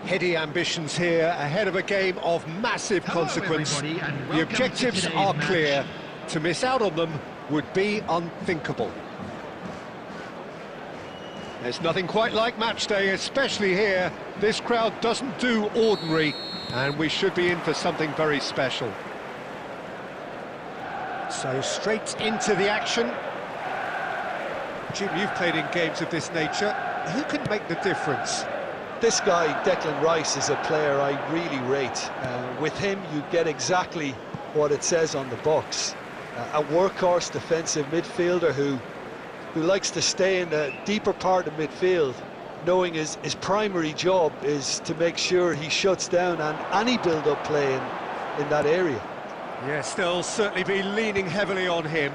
Heady ambitions here, ahead of a game of massive consequence. The objectives are clear. To miss out on them would be unthinkable. There's nothing quite like match day, especially here. This crowd doesn't do ordinary, and we should be in for something very special. So straight into the action. Jim, you've played in games of this nature. Who can make the difference? This guy, Declan Rice, is a player I really rate. With him, you get exactly what it says on the box. A workhorse defensive midfielder who likes to stay in the deeper part of midfield, knowing his primary job is to make sure he shuts down any build-up play in that area. Yes, they'll certainly be leaning heavily on him.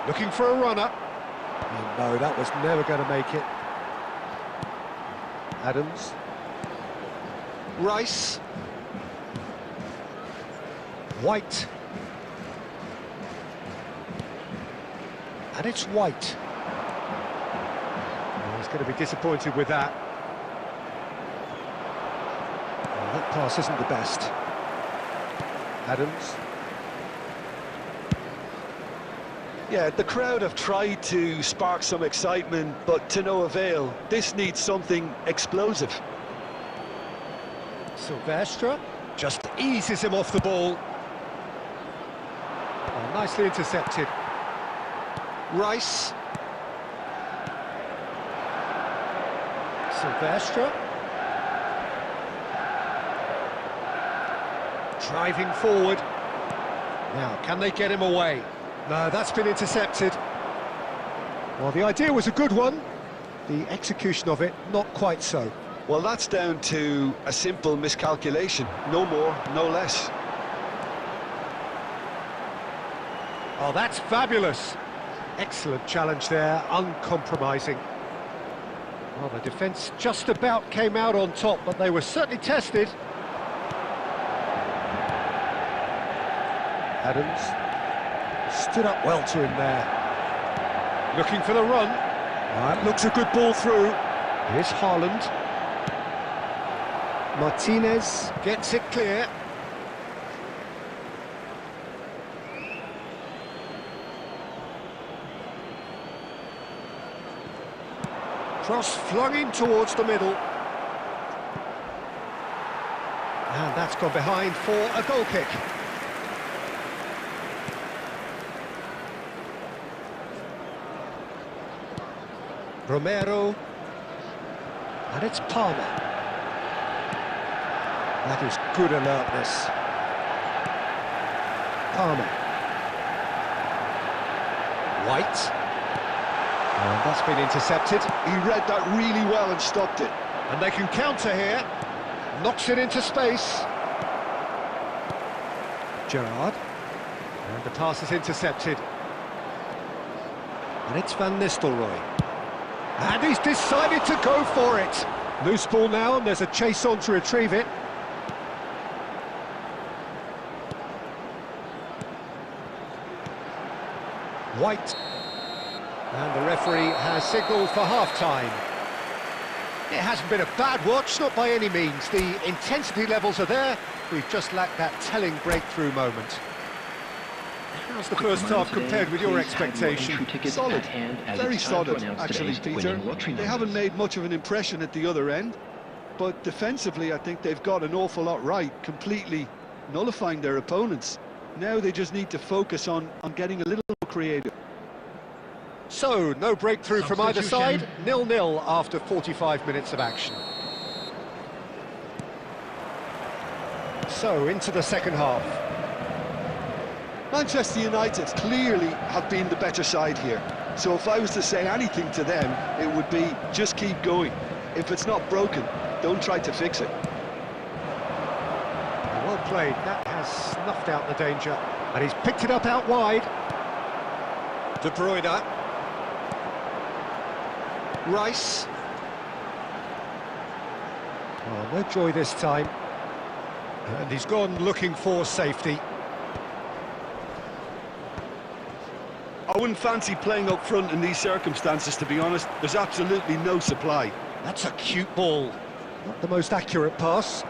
Looking for a runner. Oh, no, that was never going to make it. Adams. Rice. White. And it's White. Oh, he's going to be disappointed with that. Oh, that pass isn't the best. Adams. Yeah, the crowd have tried to spark some excitement, but to no avail. This needs something explosive. Silvestre just eases him off the ball. Oh, nicely intercepted. Rice. Silvestre. Driving forward. Now, can they get him away? No, that's been intercepted. Well, the idea was a good one. The execution of it, not quite so. Well, that's down to a simple miscalculation. No more, no less. Oh, that's fabulous. Excellent challenge there, uncompromising. Well, the defence just about came out on top, but they were certainly tested. Adams. Stood up well to him there. Looking for the run. That looks a good ball through. Here's Haaland. Martinez gets it clear. Cross flung in towards the middle. And that's gone behind for a goal kick. Romero, and it's Palmer. That is good alertness. Palmer. White. And that's been intercepted. He read that really well and stopped it. And they can counter here. Knocks it into space. Gerrard. And the pass is intercepted. And it's Van Nistelrooy. And he's decided to go for it. Loose ball now, and there's a chase on to retrieve it. White. And the referee has signalled for half-time. It hasn't been a bad watch, not by any means. The intensity levels are there. We've just lacked that telling breakthrough moment. How's the first half compared with your expectation? Solid, very solid, actually, Peter. They haven't made much of an impression at the other end, but defensively I think they've got an awful lot right, completely nullifying their opponents. Now they just need to focus on getting a little more creative. So, no breakthrough from either side, 0-0 after 45 minutes of action. So, into the second half. Manchester United clearly have been the better side here. So if I was to say anything to them, it would be just keep going. If it's not broken, don't try to fix it. Well played, that has snuffed out the danger. And he's picked it up out wide. De Bruyne. Rice. Oh, no joy this time. And he's gone looking for safety. I wouldn't fancy playing up front in these circumstances, to be honest. There's absolutely no supply. That's a cute ball. Not the most accurate pass.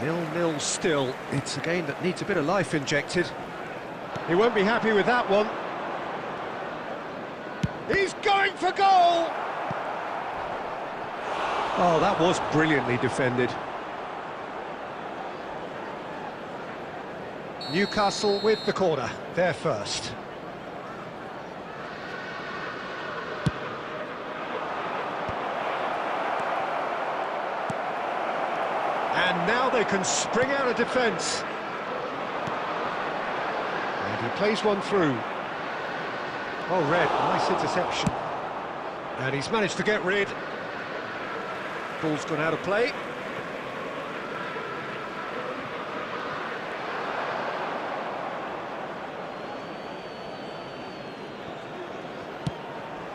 0-0 still. It's a game that needs a bit of life injected. He won't be happy with that one. He's going for goal! Oh, that was brilliantly defended. Newcastle with the corner. They're first. And now they can spring out of defence. And he plays one through. Oh, Red, nice interception. And he's managed to get rid. Ball's gone out of play.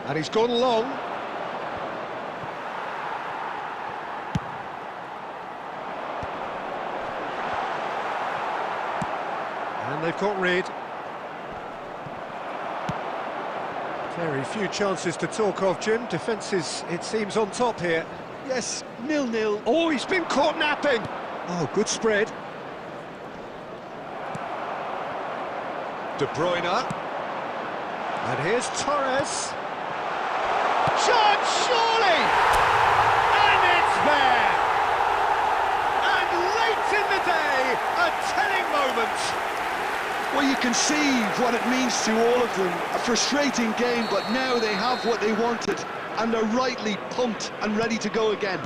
And he's gone long. And they've got rid. Very few chances to talk of, Jim. Defence is, it seems, on top here. Yes, 0-0. Oh, he's been caught napping. Oh, good spread. De Bruyne. And here's Torres. Shot, surely! And it's there! And late in the day, a telling moment. Well, you can see what it means to all of them. A frustrating game, but now they have what they wanted, and they're rightly pumped and ready to go again.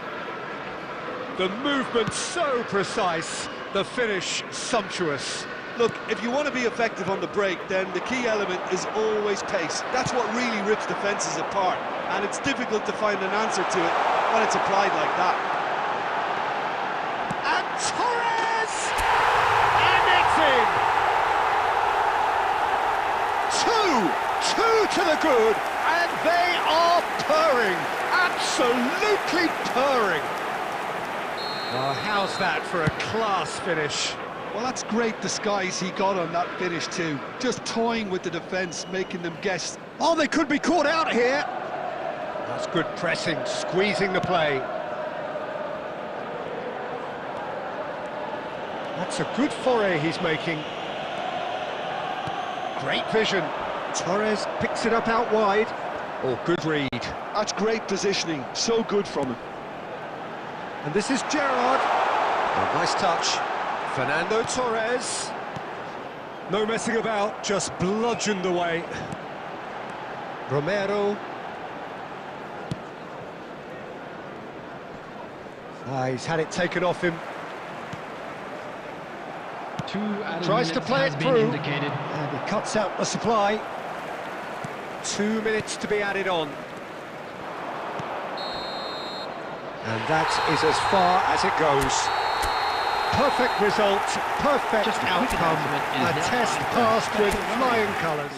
The movement so precise, the finish sumptuous. Look, if you want to be effective on the break, then the key element is always pace. That's what really rips defences apart, and it's difficult to find an answer to it when it's applied like that. And Torres! And it's in! Two to the good, and they are purring, absolutely purring. Oh, how's that for a class finish? Well, that's great disguise he got on that finish too. Just toying with the defence, making them guess. Oh, they could be caught out here. That's good pressing, squeezing the play. That's a good foray he's making. Great vision. Torres picks it up out wide. Oh, good read. That's great positioning, so good from him. And this is Gerrard. Oh, nice touch. Fernando Torres. No messing about, just bludgeoned away. Romero. He's had it taken off him. Tries to play it through. And he cuts out the supply. 2 minutes to be added on. And that is as far as it goes. Perfect result, perfect outcome. A test passed with flying colours.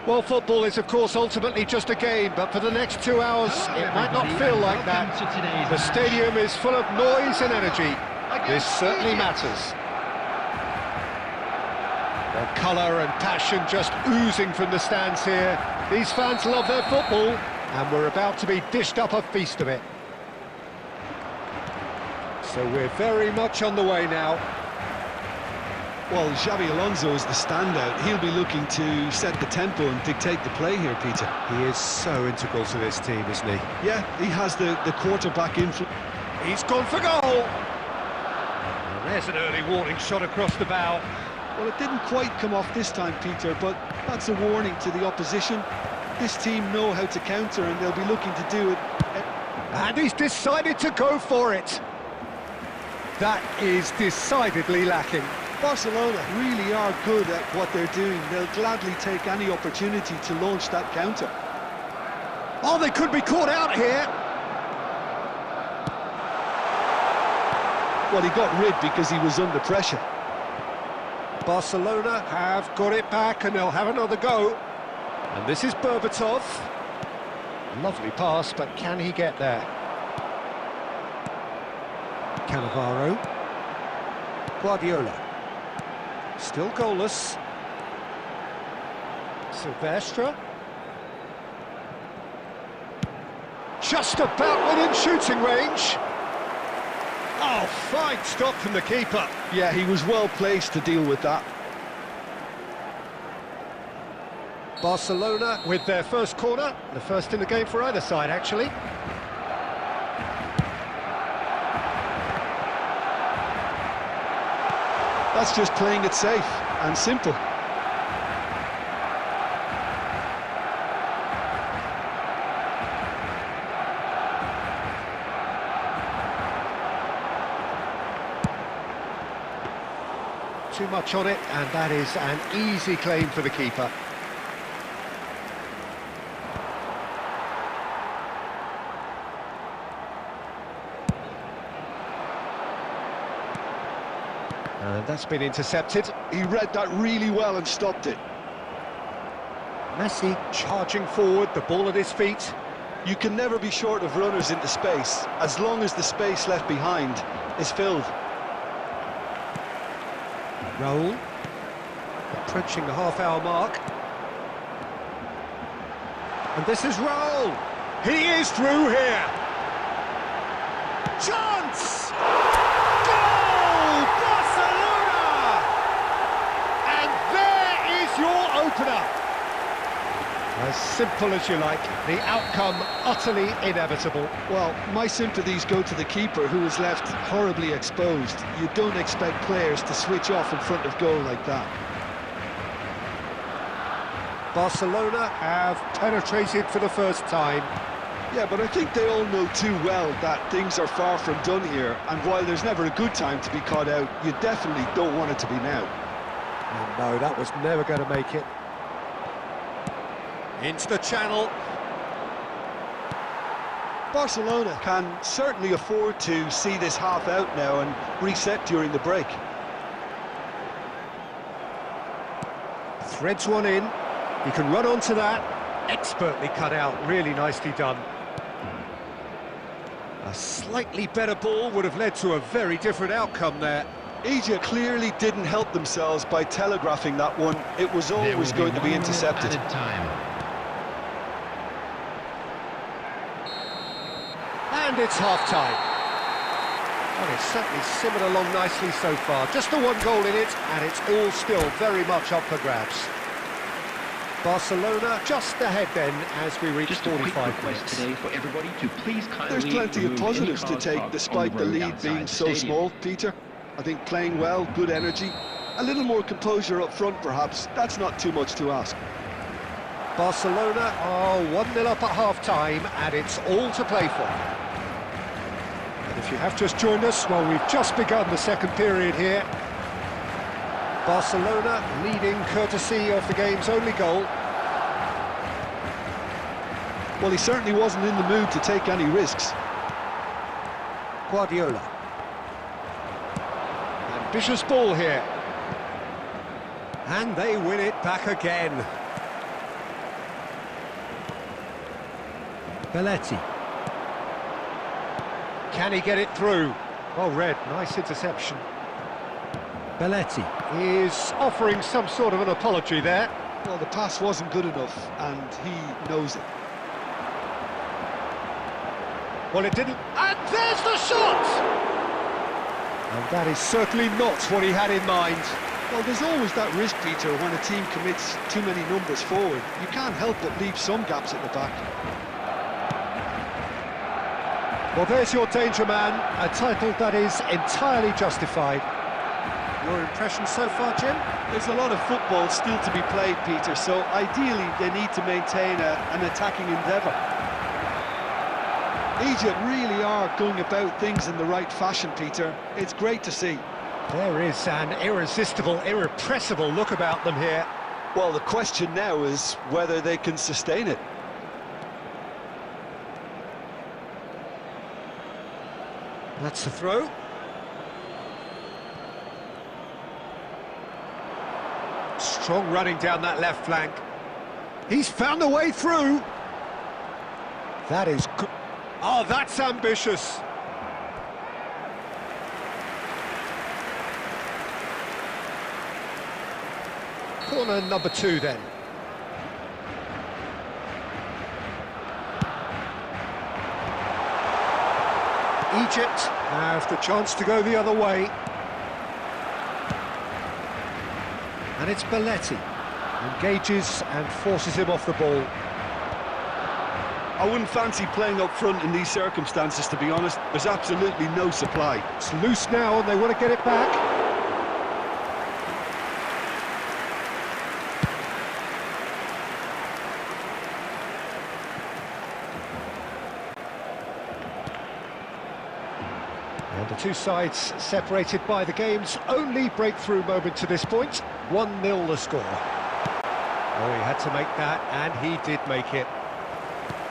Well, football is, of course, ultimately just a game, but for the next 2 hours, it might not feel like that. The stadium is full of noise and energy. This certainly matters. The colour and passion just oozing from the stands here. These fans love their football, and we're about to be dished up a feast of it. So we're very much on the way now. Well, Xabi Alonso is the standout. He'll be looking to set the tempo and dictate the play here, Peter. He is so integral to this team, isn't he? Yeah, he has the quarterback influence. He's gone for goal! And there's an early warning shot across the bow. Well, it didn't quite come off this time, Peter, but that's a warning to the opposition. This team know how to counter, and they'll be looking to do it. And he's decided to go for it. That is decidedly lacking. Barcelona really are good at what they're doing. They'll gladly take any opportunity to launch that counter. Oh, they could be caught out here. Well, he got rid because he was under pressure. Barcelona have got it back and they'll have another go. And this is Berbatov. Lovely pass, but can he get there? Cannavaro. Guardiola. Still goalless. Silvestre. Just about within shooting range. Oh, fine stop from the keeper. Yeah, he was well placed to deal with that. Barcelona with their first corner, the first in the game for either side, actually. That's just playing it safe and simple. Too much on it, and that is an easy claim for the keeper. And that's been intercepted. He read that really well and stopped it. Messi charging forward, the ball at his feet. You can never be short of runners into space, as long as the space left behind is filled. Raul, approaching the half-hour mark. And this is Raul. He is through here. Chance! Goal! Barcelona! And there is your opener. As simple as you like, the outcome utterly inevitable. Well, my sympathies go to the keeper, who was left horribly exposed. You don't expect players to switch off in front of goal like that. Barcelona have penetrated for the first time. Yeah, but I think they all know too well that things are far from done here, and while there's never a good time to be caught out, you definitely don't want it to be now. Oh, no, that was never going to make it. Into the channel. Barcelona can certainly afford to see this half out now and reset during the break. Threads one in. He can run onto that. Expertly cut out, really nicely done. A slightly better ball would have led to a very different outcome there. Egypt clearly didn't help themselves by telegraphing that one. It was always going to be intercepted. And it's half-time. And it's certainly simmered along nicely so far. Just the one goal in it, and it's all still very much up for grabs. Barcelona just ahead then as we reach 45 minutes. Today for everybody to please kindly. There's plenty of positives to take despite the lead being so small, Peter. I think playing well, good energy, a little more composure up front perhaps. That's not too much to ask. Barcelona are 1-0 up at half-time, and it's all to play for. And if you have just joined us, well, we've just begun the second period here. Barcelona leading courtesy of the game's only goal. Well, he certainly wasn't in the mood to take any risks. Guardiola. Ambitious ball here. And they win it back again. Belletti. Can he get it through? Well read, nice interception. Belletti is offering some sort of an apology there. Well, the pass wasn't good enough, and he knows it. Well, it didn't... And there's the shot! And that is certainly not what he had in mind. Well, there's always that risk, Peter, when a team commits too many numbers forward. You can't help but leave some gaps at the back. Well, there's your danger man, a title that is entirely justified. Your impression so far, Jim? There's a lot of football still to be played, Peter, so ideally they need to maintain an attacking endeavour. Egypt really are going about things in the right fashion, Peter. It's great to see. There is an irresistible, irrepressible look about them here. Well, the question now is whether they can sustain it. That's the throw. Strong running down that left flank. He's found a way through. That is good. Oh, that's ambitious. Corner number 2 then. Egypt have the chance to go the other way. And it's Belletti. Engages and forces him off the ball. I wouldn't fancy playing up front in these circumstances, to be honest. There's absolutely no supply. It's loose now and they want to get it back. And the two sides separated by the game's only breakthrough moment to this point. 1-0 the score. Oh, he had to make that, and he did make it.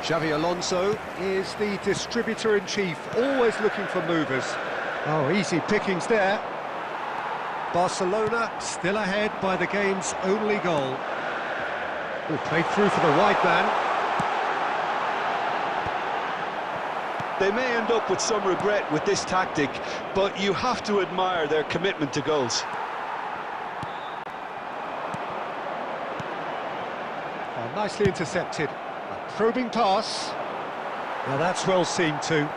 Xavi Alonso is the distributor-in-chief, always looking for movers. Oh, easy pickings there. Barcelona still ahead by the game's only goal. Oh, played through for the wide man. They may end up with some regret with this tactic, but you have to admire their commitment to goals. Oh, nicely intercepted. A probing pass. Now that's well seen too.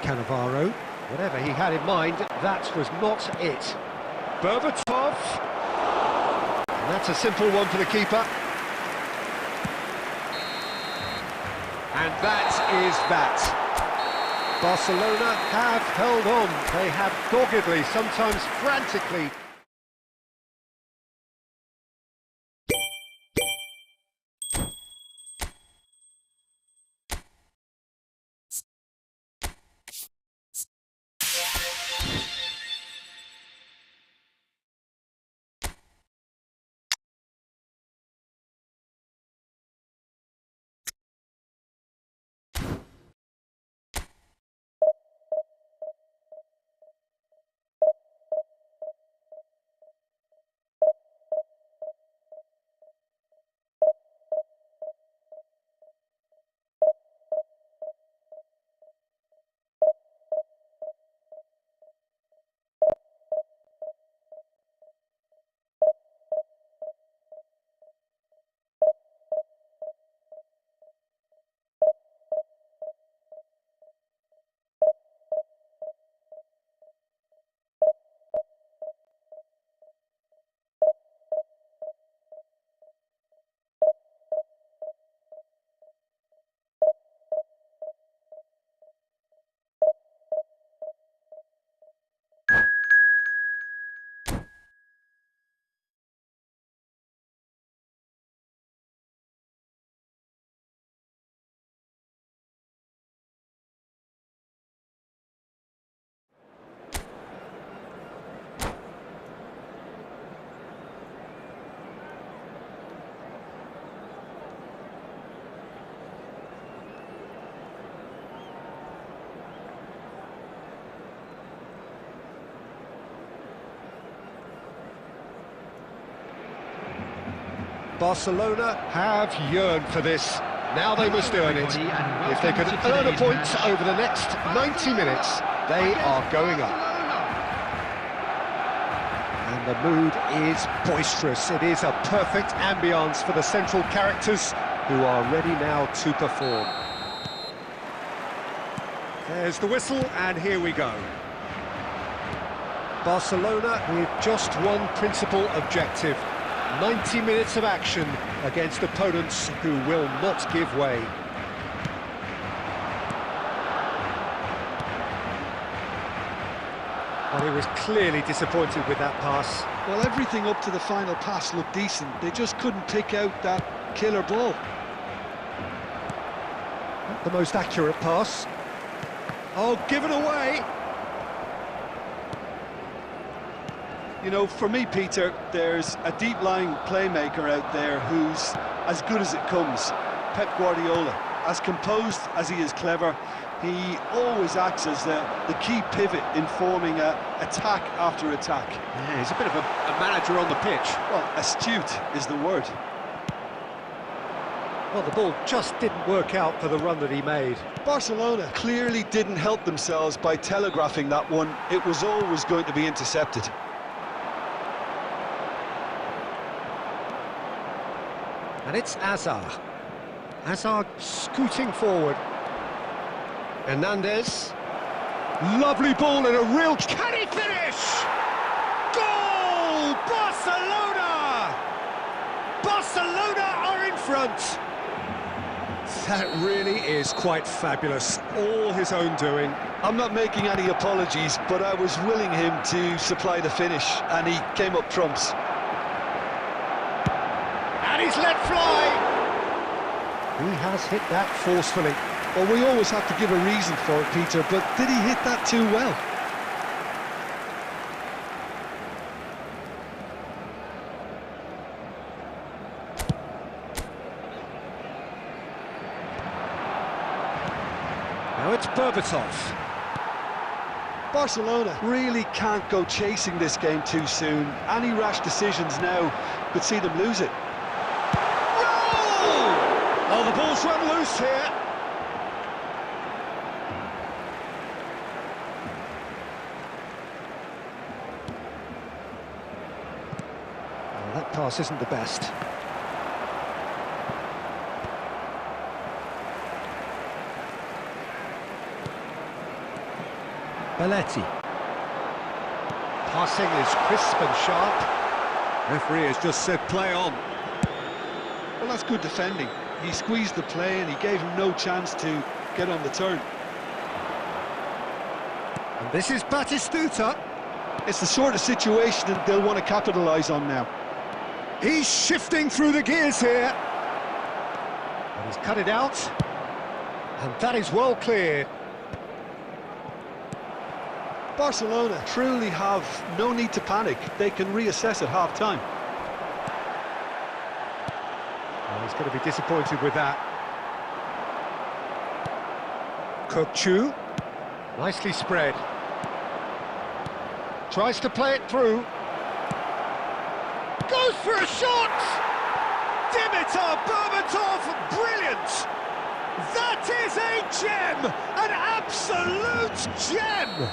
Cannavaro, whatever he had in mind, that was not it. Berbatov. And that's a simple one for the keeper. And that is that. Barcelona have held on. They have doggedly, sometimes frantically. Barcelona have yearned for this. Now they must earn it. If they can earn a point over the next 90 minutes, they are going up. And the mood is boisterous. It is a perfect ambience for the central characters who are ready now to perform. There's the whistle, and here we go. Barcelona with just one principal objective: 90 minutes of action against opponents who will not give way. Well, he was clearly disappointed with that pass. Well, everything up to the final pass looked decent. They just couldn't pick out that killer ball. Not the most accurate pass. Oh, given away! You know, for me, Peter, there's a deep-lying playmaker out there who's as good as it comes. Pep Guardiola. As composed as he is clever, he always acts as the key pivot in forming attack after attack. Yeah, he's a bit of a manager on the pitch. Well, astute is the word. Well, the ball just didn't work out for the run that he made. Barcelona clearly didn't help themselves by telegraphing that one. It was always going to be intercepted. And it's Hazard. Hazard scooting forward. Hernandez. Lovely ball and a real... Can he finish? Goal! Barcelona! Barcelona are in front. That really is quite fabulous. All his own doing. I'm not making any apologies, but I was willing him to supply the finish, and he came up trumps. And he's let fly. He has hit that forcefully. Well, we always have to give a reason for it, Peter, but did he hit that too well? Now it's Berbatov. Barcelona really can't go chasing this game too soon. Any rash decisions now could see them lose it. Oh, the ball's run loose here. Oh, that pass isn't the best. Belletti. Passing is crisp and sharp. Referee has just said play on. Well, that's good defending. He squeezed the play and he gave him no chance to get on the turn. And this is Batistuta. It's the sort of situation that they'll want to capitalise on now. He's shifting through the gears here. And he's cut it out. And that is well cleared. Barcelona truly have no need to panic. They can reassess at half-time. Oh, he's going to be disappointed with that. Kokchu. Nicely spread. Tries to play it through. Goes for a shot! Dimitar Berbatov, brilliant! That is a gem! An absolute gem!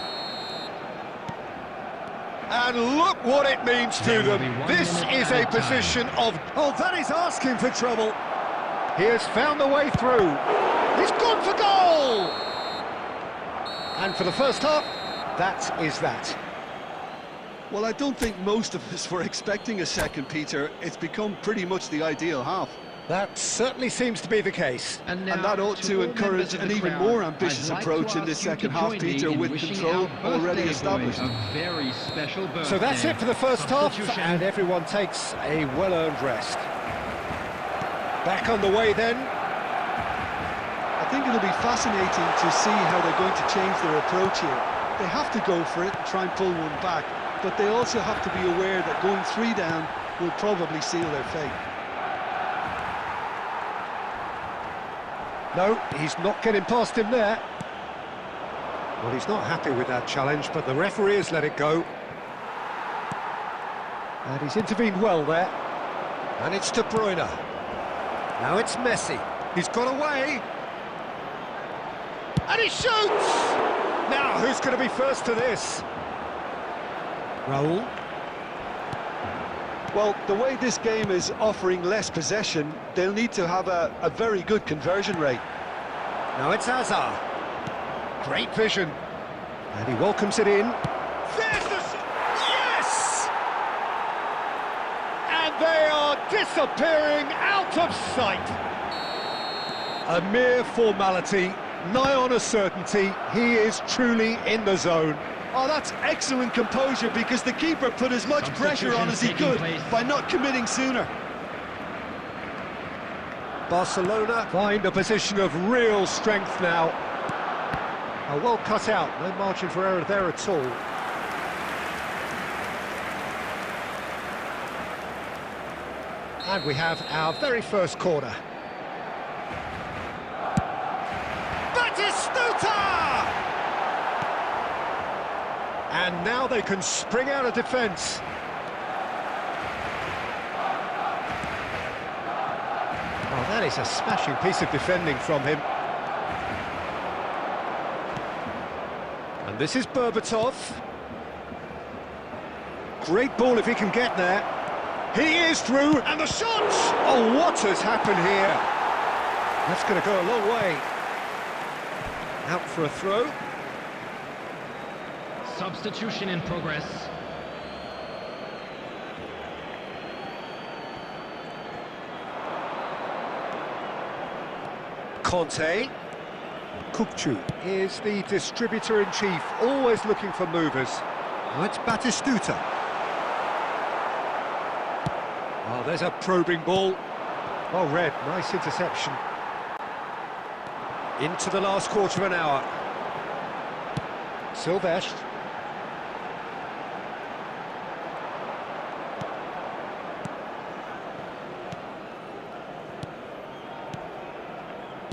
And look what it means to them. This is a position of... Oh, that is asking for trouble. He has found the way through. He's gone for goal! And for the first half, that is that. Well, I don't think most of us were expecting a second, Peter. It's become pretty much the ideal half. That certainly seems to be the case. And that ought to encourage an even more ambitious approach in this second half, Peter, with control already established. Very special birthday. So that's it for the first half, and everyone takes a well-earned rest. Back on the way then. I think it'll be fascinating to see how they're going to change their approach here. They have to go for it and try and pull one back, but they also have to be aware that going 3 down will probably seal their fate. No, he's not getting past him there. Well, he's not happy with that challenge, but the referee has let it go. And he's intervened well there. And it's De Bruyne. Now it's Messi. He's got away. And he shoots! Now, who's going to be first to this? Raul. Well, the way this game is offering less possession, they'll need to have a very good conversion rate. Now it's Hazard. Great vision. And he welcomes it in. There's the shot! Yes! And they are disappearing out of sight. A mere formality, nigh on a certainty. He is truly in the zone. Oh, that's excellent composure, because the keeper put as much pressure on as he could by not committing sooner. Barcelona find a position of real strength now. Well cut out, no margin for error there at all. And we have our very first corner. And now they can spring out of defence. Oh, that is a smashing piece of defending from him. And this is Berbatov. Great ball if he can get there. He is through, and the shot! Oh, what has happened here? That's going to go a long way. Out for a throw. Substitution in progress. Conte. Kukcu is the distributor-in-chief, always looking for movers. Oh, it's Batistuta. Oh, there's a probing ball. Oh, Red, nice interception. Into the last quarter of an hour. Silvestre.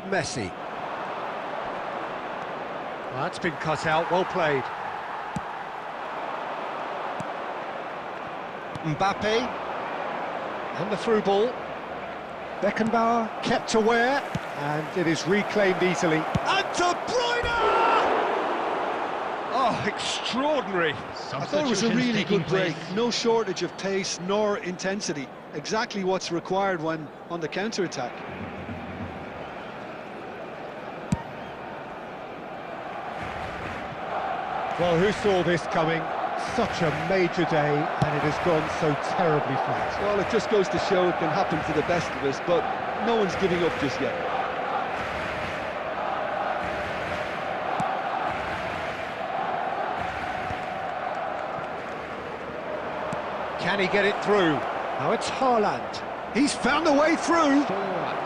Messi. Well, that's been cut out, well played. Mbappe. And the through ball. Beckenbauer kept aware, and it is reclaimed easily. And De Bruyne! Oh, extraordinary. I thought it was a really good break. No shortage of pace nor intensity. Exactly what's required when on the counter-attack. Well, who saw this coming? Such a major day, and it has gone so terribly flat. Well, it just goes to show it can happen to the best of us, but no one's giving up just yet. Can he get it through? Now it's Haaland. He's found a way through. 4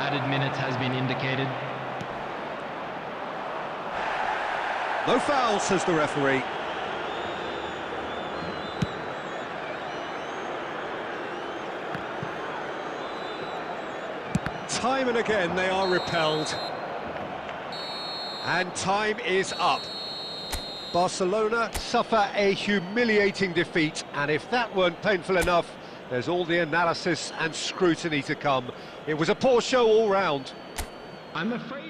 added minutes has been indicated. No foul, says the referee. Time and again they are repelled. And time is up. Barcelona suffer a humiliating defeat, and if that weren't painful enough, there's all the analysis and scrutiny to come. It was a poor show all round. I'm afraid